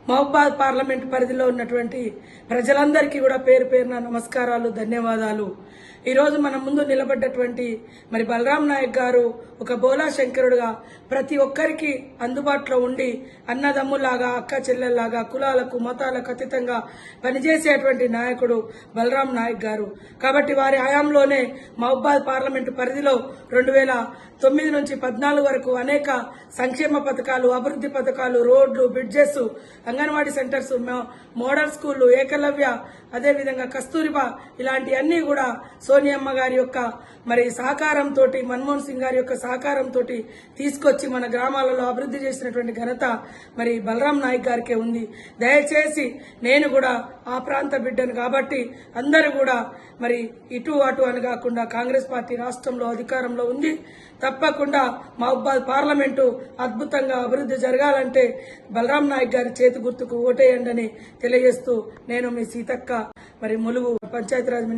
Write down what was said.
Mahabubabad parliament పరిధిలో ఉన్నటువంటి ప్రజలందరికీ కూడా పేరు పేరున నమస్కారాలు, ధన్యవాదాలు. ఈ రోజు మన ముందు నిలబడ్డటువంటి మరి బలరాం నాయక్ గారు ఒక బోలా శంకరుడుగా ప్రతి ఒక్కరికి అందుబాటులో ఉండి అన్నదమ్ములాగా, అక్క చెల్లెల్లాగా, కులాలకు మతాలకు అతీతంగా పనిచేసేటువంటి నాయకుడు బలరాం నాయక్ గారు. కాబట్టి వారి హయాంలోనే మహబూబాబాద్ పార్లమెంటు పరిధిలో 2009 నుంచి 14 వరకు అనేక సంక్షేమ పథకాలు, అభివృద్ధి పథకాలు, రోడ్లు, బ్రిడ్జెస్, అంగన్వాడీ సెంటర్స్, మోడల్ స్కూళ్లు, ఏకలవ్య, అదేవిధంగా కస్తూరిబా ఇలాంటివన్నీ కూడా సోనియమ్మ గారి యొక్క మరి సహకారంతో, మన్మోహన్ సింగ్ గారి యొక్క సహకారంతో తీసుకొచ్చి మన గ్రామాలలో అభివృద్ధి చేసినటువంటి ఘనత మరి బలరాం నాయక్ గారికే ఉంది. దయచేసి నేను కూడా ఆ ప్రాంత బిడ్డను కాబట్టి అందరూ కూడా మరి ఇటు అటు అని కాకుండా కాంగ్రెస్ పార్టీ రాష్ట్రంలో అధికారంలో ఉంది. తప్పకుండా మహబూబాబాద్ పార్లమెంటు అద్భుతంగా అభివృద్ధి జరగాలంటే బలరాం నాయక్ గారి చేతి గుర్తుకు ఓటేయండి అని తెలియజేస్తూ నేను మీ సీతక్క మరి ములుగు పంచాయతీరాజ్ మినిస్టర్